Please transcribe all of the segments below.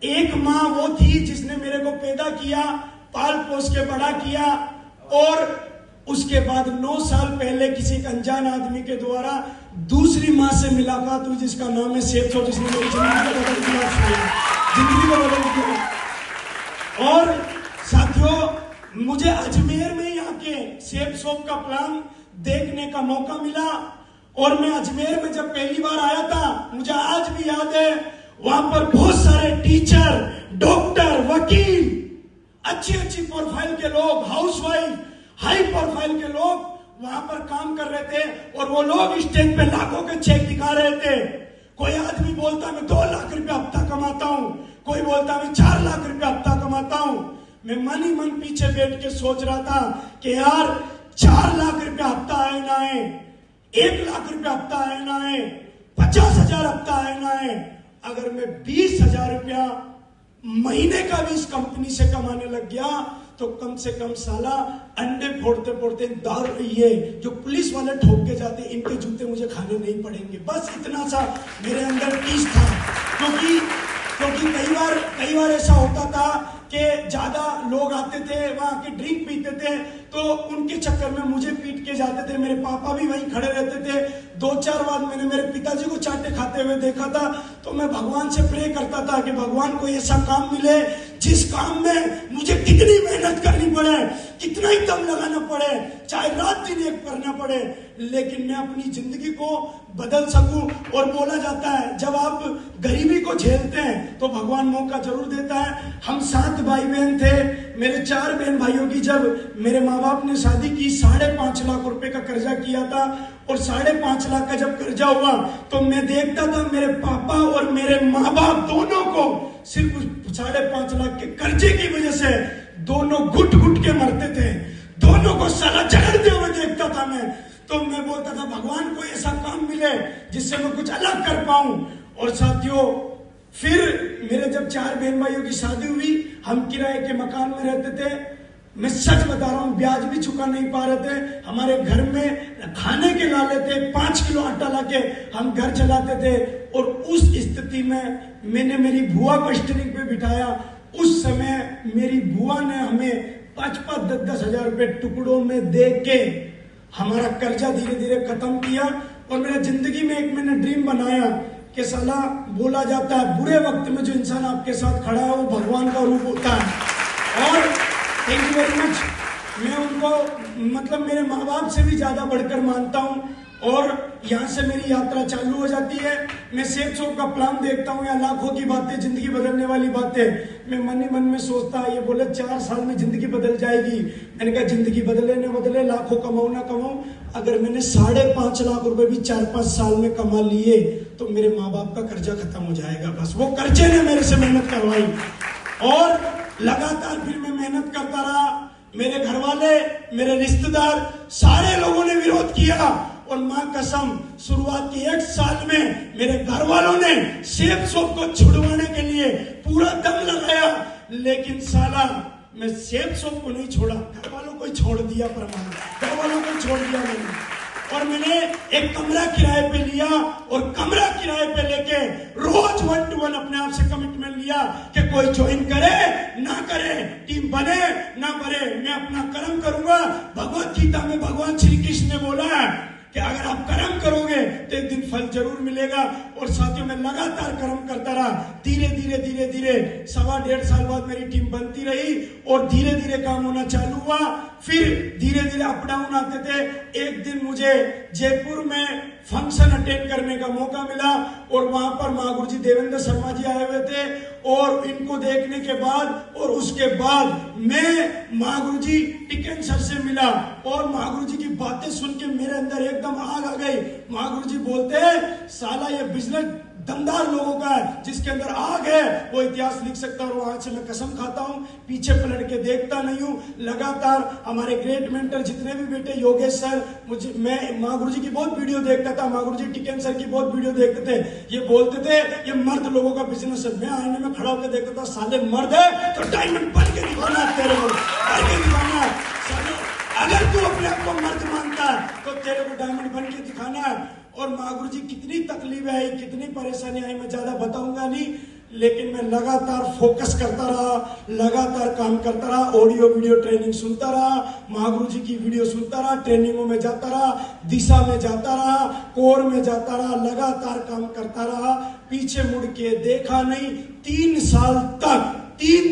एक माँ वो थी जिसने मेरे को पैदा किया, पाल पोस के बड़ा किया, और उसके बाद 9 साल पहले किसी एक अनजान आदमी के द्वारा दूसरी माँ से मुलाकात हुई जिसका नाम है सेफ शॉप, जिसने मेरी जिंदगी को बदल दिया। और साथियों, मुझे अजमेर में यहाँ के सेफ शॉप का प्लान देखने का मौका मिला, और मैं अजमेर में जब पहली बार आया था, मुझे आज भी याद है, वहां पर बहुत सारे टीचर, डॉक्टर, वकील, अच्छी अच्छी प्रोफाइल के लोग, हाउसवाइफ, हाई प्रोफाइल के लोग वहां पर काम कर रहे थे, और वो लोग स्टेज पे लाखों के चेक दिखा रहे थे। कोई आदमी बोलता मैं 2 लाख रुपया हफ्ता कमाता हूं, कोई बोलता मैं 4 लाख रुपया हफ्ता कमाता हूं। मैं मन ही मन पीछे बैठ के सोच रहा था कि यार 4 लाख रुपया हफ्ता आए ना आए, 1 लाख रुपया हफ्ता आए ना आए, 50,000 हफ्ता आए ना आए, अगर मैं 20,000 रुपया महीने का भी इस कंपनी से कमाने लग गया तो कम से कम साला अंडे फोड़ते फोड़ते दारू, ये जो पुलिस वाले ठोक के जाते इनके जूते मुझे खाने नहीं पड़ेंगे। बस इतना सा मेरे अंदर टीस था, क्योंकि कई बार ऐसा होता था कि ज्यादा लोग आते थे, वहां के ड्रिंक पीते थे, तो उनके चक्कर में मुझे पीट के जाते थे। मेरे पापा भी वहीं खड़े रहते थे। 2-4 बार मैंने मेरे पिताजी को चाटे खाते हुए देखा था, तो मैं भगवान से प्रे करता था कि भगवान को ऐसा काम मिले जिस काम में मुझे कितनी मेहनत करनी पड़े, कितना ही दम लगाना पड़े, चाहे रात दिन एक करना पड़े, लेकिन मैं अपनी जिंदगी को बदल सकूं। और बोला जाता है जब आप गरीबी को झेलते हैं तो भगवान मौका जरूर देता है। हम 7 भाई बहन थे, मेरे 4 बहन भाइयों की जब मेरे माँ बाप ने शादी की, 5.5 लाख रुपए का कर्जा किया था, और 5.5 लाख का जब कर्जा हुआ तो मैं देखता था मेरे पापा और मेरे माँ बाप दोनों को सिर्फ 5.5 लाख के कर्जे की वजह से दोनों घुट घुट के मरते थे, दोनों को साला झगड़ते हुए देखता था मैं। तो मैं बोलता था भगवान को ऐसा काम मिले जिससे मैं कुछ अलग कर पाऊं। और साथियों, फिर मेरे जब 4 बहन भाइयों की शादी हुई, हम किराए के मकान में रहते थे। मैं सच बता रहा हूं, ब्याज भी चुका नहीं पा रहे थे। हमारे घर में खाने के लाले थे, 5 किलो आटा लाके हम घर चलाते थे। और उस स्थिति में मैंने मेरी बुआ को स्टीयरिंग पे बिठाया। उस समय मेरी बुआ ने हमें 5-5, 10-10 हजार रुपए टुकड़ों में दे के हमारा कर्जा धीरे धीरे खत्म किया। और मेरा जिंदगी में एक मैंने ड्रीम बनाया कि साला, बोला जाता है बुरे वक्त में जो इंसान आपके साथ खड़ा है वो भगवान का रूप होता है। और थैंक यू वेरी मच, मैं उनको मतलब मेरे माँ बाप से भी ज्यादा बढ़कर मानता हूँ। और यहाँ से मेरी यात्रा चालू हो जाती है। मैं सेफ शॉप का प्लान देखता हूँ, या लाखों की बातें, जिंदगी बदलने वाली बातें। मैं मन ही मन में सोचता, ये बोले 4 साल में जिंदगी बदल जाएगी। मैंने कहा जिंदगी बदले न बदले, लाखों कमाऊं ना कमाऊं, अगर मैंने 5.5 लाख रुपए भी 4-5 साल में कमा लिए तो मेरे माँ बाप का कर्जा खत्म हो जाएगा। बस वो कर्जे ने मेरे से मेहनत करवाई, और लगातार फिर मैं मेहनत करता रहा। मेरे घर वाले, मेरे रिश्तेदार, सारे लोगों ने विरोध किया। और मां कसम, शुरुआत के 1 साल में मेरे घर वालों ने सेफ शॉप को छुड़वाने के लिए पूरा दम लगाया, लेकिन साला मैं सेफ शॉप को नहीं छोड़ा, घर वालों को छोड़ दिया। परमाणु घर वालों को छोड़ दिया मैंने। और मैंने एक कमरा किराए पे लिया, और कमरा किराए पे लेके रोज 1 to 1 अपने आप से कमिटमेंट लिया कि कोई ज्वाइन करे ना करे, टीम बने ना बने, मैं अपना कर्म करूंगा। भगवत गीता में भगवान श्री कृष्ण ने बोला है कि अगर आप कर्म करोगे तो एक दिन फल जरूर मिलेगा। और साथियों, मैं लगातार कर्म करता रहा। धीरे धीरे 1.5 साल बाद मेरी टीम बनती रही, और धीरे धीरे काम होना चालू हुआ। फिर धीरे धीरे अप डाउन आते थे। एक दिन मुझे जयपुर में फंक्शन अटेंड करने का मौका मिला, और वहां पर महागुरु जी देवेंद्र शर्मा जी आए हुए थे। और इनको देखने के बाद और उसके बाद मैं महागुरु जी टिकन सर से मिला, और महागुरु जी की बातें सुन के मेरे अंदर एकदम आग आ गई। महागुरु जी बोलते हैं, साला ये बिजनेस दमदार लोगों का है, जिसके अंदर आग है वो इतिहास लिख सकता है। और वहां से मैं कसम खाता हूं, पीछे पलट के देखता नहीं हूं। लगातार हमारे ग्रेट मेंटर जितने भी बेटे, योगेश सर, मैं महागुरु जी की बहुत वीडियो देखता था, महागुरु जी टिकन सर की बहुत वीडियो देखते थे। ये बोलते थे ये मर्द लोगों का बिजनेस है। मैं आईने में खड़ा होकर देखता था, साले मर्द है तो डायमंड बन के दिखाना है तेरे को, बन के दिखाना है। अगर तू अपने आप को मर्द मानता है तो तेरे को डायमंड बन के दिखाना है। और महागुरु जी कितनी तकलीफ आई, कितनी परेशानी आई, मैं ज्यादा बताऊंगा नहीं, लेकिन मैं लगातार फोकस करता रहा, लगातार काम करता रहा, ऑडियो वीडियो ट्रेनिंग सुनता रहा, महागुरु जी की वीडियो सुनता रहा, ट्रेनिंगों में जाता रहा, दिशा में जाता रहा, कोर में जाता रहा, लगातार काम करता रहा, पीछे मुड़ के देखा नहीं। 3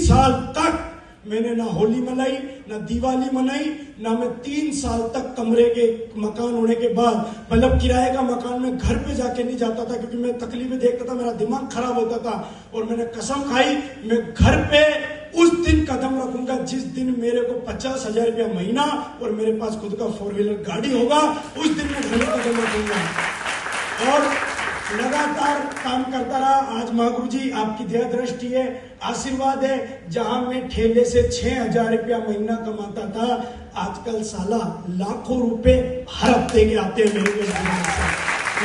साल तक मैंने ना होली मनाई, ना दिवाली मनाई, ना मैं 3 साल तक कमरे के मकान होने के बाद, मतलब किराए का मकान में घर पे जाके नहीं जाता था, क्योंकि मैं तकलीफें देखता था, मेरा दिमाग खराब होता था। और मैंने कसम खाई, मैं घर पे उस दिन कदम रखूंगा जिस दिन मेरे को 50,000 रुपया महीना और मेरे पास खुद का 4 व्हीलर गाड़ी होगा, उस दिन मैं घर में कदम रखूंगा। और लगातार काम करता रहा। आज महागुरु जी आपकी दया दृष्टि है, आशीर्वाद है। जहां मैं ठेले से 6,000 रुपया महीना कमाता था, आजकल साला लाखों रुपए हर हफ्ते के आते हैं मेरे को,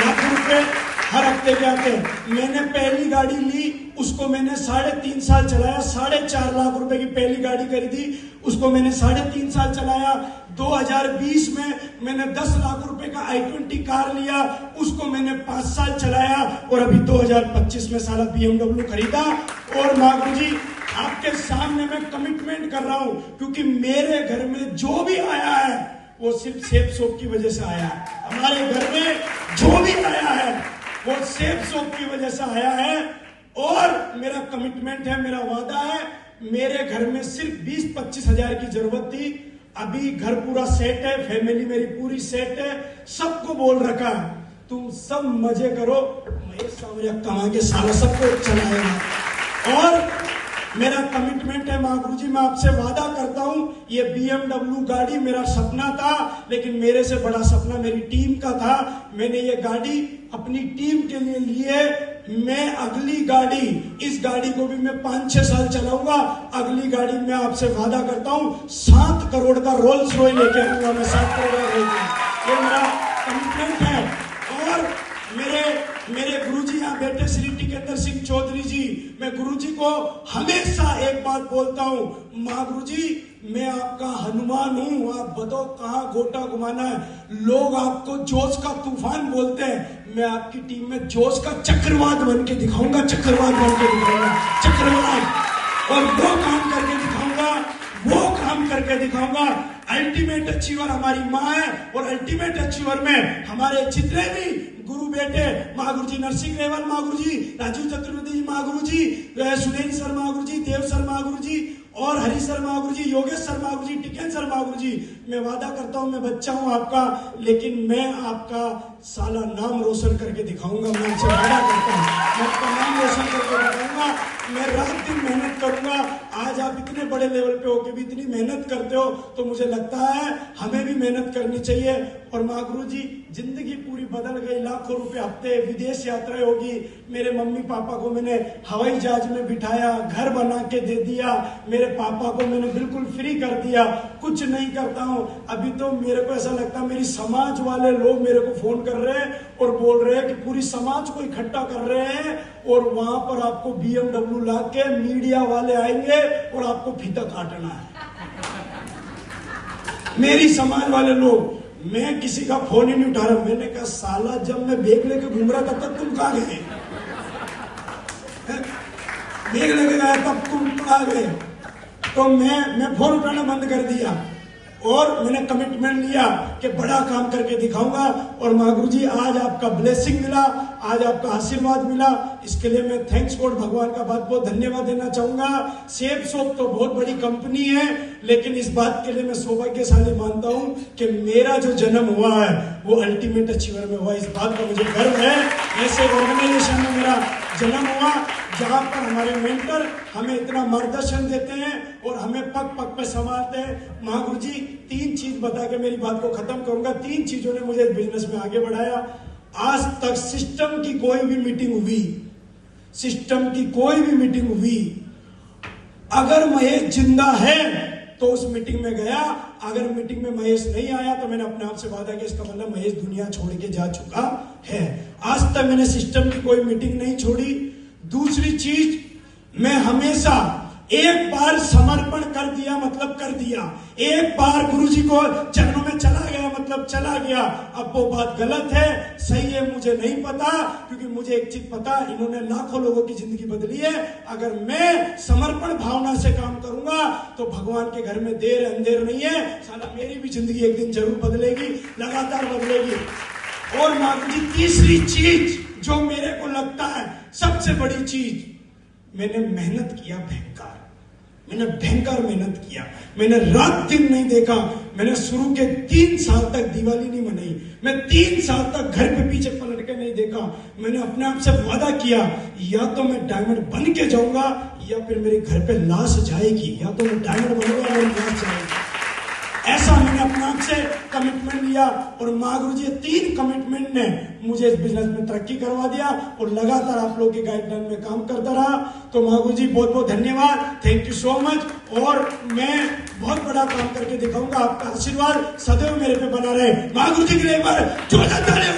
लाखों रुपए हर हफ्ते के आते हैं। मैंने पहली गाड़ी ली, उसको मैंने 3.5 साल चलाया, 4.5 लाख रुपए की पहली गाड़ी खरीदी, उसको मैंने 3.5 साल चलाया। 2020 में मैंने 10 लाख रुपए का i20 कार लिया, उसको मैंने 5 साल चलाया, और अभी 2025 में साला BMW खरीदा। और महागुरु जी आपके सामने मैं कमिटमेंट कर रहा हूं, क्योंकि मेरे घर में जो भी आया है वो सिर्फ सेब सोप की वजह से आया है। हमारे घर में जो भी आया है वो सेब सोप की वजह से आया है। और मेरा कमिटमेंट है, मेरा वादा है, मेरे घर में सिर्फ 20-25 हजार की जरूरत थी, अभी घर पूरा सेट है, फैमिली मेरी पूरी सेट है, सबको बोल रखा है तुम सब मजे करो, महेश सांवरिया कमा के साला सबको चलाएगा। और मेरा कमिटमेंट है महागुरु जी, मैं आपसे वादा करता हूं, ये BMW गाड़ी मेरा सपना था, लेकिन मेरे से बड़ा सपना मेरी टीम का था। मैंने ये गाड़ी अपनी टीम के लिए ली है। मैं अगली गाड़ी, इस गाड़ी को भी मैं 5-6 साल चलाऊंगा। अगली गाड़ी मैं आपसे वादा करता हूं 7 करोड़ का रोल्स रॉय लेके आऊंगा मैं, 7 करोड़ का। ये मेरा कमिटमेंट है। और मेरे गुरुजी यहाँ बैठे श्री टिकेंद्र सिंह चौधरी जी, मैं गुरुजी को हमेशा एक बात बोलता हूँ, महागुरु जी मैं आपका हनुमान हूँ, आप बताओ कहाँ गोटा घुमाना है। लोग आपको जोश का तूफान बोलते हैं, मैं आपकी टीम में जोश का चक्रवात बन के दिखाऊंगा, चक्रवात बन के दिखाऊंगा, चक्रवात। और वो काम करके दिखाऊंगा, वो काम करके दिखाऊंगा। अल्टीमेट अचीवर हमारी माँ है, और अल्टीमेट अचीवर में हमारे जितने भी गुरु बेटे, महागुरु जी नरसिंह रेवल महागुरु जी, राजीव चतुर्वेदी जी महागुरु जी, सुनील सर महागुरु जी, देव सर महागुरु जी, और हरि सर महागुरु जी, योगेश सर महागुरु जी, टिकेन सर महागुरु जी। मैं वादा करता हूं, मैं बच्चा हूं आपका, लेकिन मैं आपका साला नाम रोशन करके दिखाऊंगा। मैं आपसे वादा करता हूं, मैं आपका नाम रोशन करके दिखाऊंगा। मैं रात दिन मेहनत करूंगा। आज आप इतने बड़े लेवल पे हो के भी इतनी मेहनत करते हो, तो मुझे लगता है हमें भी मेहनत करनी चाहिए। और महागुरु जी जिंदगी पूरी बदल गई, लाखों रुपए हफ्ते विदेश यात्राएं होगी। मेरे मम्मी पापा को मैंने हवाई जहाज में बिठाया, घर बना के दे दिया, मेरे पापा को मैंने बिल्कुल फ्री कर दिया, कुछ नहीं करता हूं। अभी तो मेरे को ऐसा लगता है मेरी समाज वाले लोग मेरे को फोन कर रहे हैं और बोल रहे हैं कि पूरी समाज को इकट्ठा कर रहे हैं, और वहां पर आपको BMW ला के मीडिया वाले आएंगे और आपको फीता काटना है। मेरी समाज वाले लोग, मैं किसी का फोन ही नहीं उठा रहा। मैंने कहा साला जब मैं बैग लेके घूम रहा था तब तुम कहां गए? बैग लेके गया तब तुम कहां गए? तो मैं फोन उठाना बंद कर दिया, और मैंने कमिटमेंट लिया कि बड़ा काम करके दिखाऊंगा। और महागुरु जी आज आपका ब्लेसिंग मिला, आज आपका आशीर्वाद मिला, इसके लिए मैं थैंक्स गॉड भगवान का बहुत बहुत धन्यवाद देना चाहूंगा। सेब सोप तो बहुत बड़ी कंपनी है, लेकिन इस बात के लिए मैं सौभाग्यशाली मानता हूं कि मेरा जो जन्म हुआ है वो अल्टीमेट अचीवर में हुआ। इस बात का मुझे गर्व है। ऐसे ऑर्गेनाइजेशन में मेरा जन्म हुआ जहां पर हमारे मेंटर हमें इतना मार्गदर्शन देते हैं और हमें पग पग पे संभालते हैं। महागुरु जी 3 चीज बता के मेरी बात को खत्म करूंगा। 3 चीजों ने मुझे बिजनेस में आगे बढ़ाया। आज तक सिस्टम की कोई भी मीटिंग हुई, सिस्टम की कोई भी मीटिंग हुई, अगर महेश जिंदा है तो उस मीटिंग में गया, अगर मीटिंग में महेश नहीं आया तो मैंने अपने आप से वादा किया, इसका मतलब महेश दुनिया छोड़ के जा चुका है। आज तक मैंने सिस्टम की कोई मीटिंग नहीं छोड़ी। दूसरी चीज, मैं हमेशा एक बार समर्पण कर दिया मतलब कर दिया, एक बार गुरुजी को चरणों में चला गया मतलब चला गया। अब वो बात गलत है, सही है मुझे नहीं पता, क्योंकि मुझे एक चीज पता, इन्होंने लाखों लोगों की जिंदगी बदली है। अगर मैं समर्पण भावना से काम करूंगा तो भगवान के घर में देर अंधेर नहीं है, साला मेरी भी जिंदगी एक दिन जरूर बदलेगी, लगातार बदलेगी। और माता जी तीसरी चीज जो मेरे को लगता है सबसे बड़ी चीज, मैंने मेहनत किया भयंकर, मैंने भयंकर मेहनत किया, मैंने रात दिन नहीं देखा। मैंने शुरू के 3 साल तक दिवाली नहीं मनाई, मैं 3 साल तक घर पे पीछे पलट के नहीं देखा। मैंने अपने आप से वादा किया, या तो मैं डायमंड बन के जाऊंगा या फिर मेरे घर पे लाश जाएगी, या तो मैं डायमंड बनूंगा या लाश जाएगी। ऐसा मैंने अपने आप से कमिटमेंट लिया और माँ गुरु जी 3 कमिटमेंट ने मुझे इस बिजनेस में तरक्की करवा दिया और लगातार आप लोगों के गाइडलाइन में काम करता रहा। तो माँ गुरु जी बहुत बहुत धन्यवाद, थैंक यू सो मच। और मैं बहुत बड़ा काम करके दिखाऊंगा, आपका आशीर्वाद सदैव मेरे पे बना रहे। माँ गुरु जी के लिए एक बार जोरदार तालियां।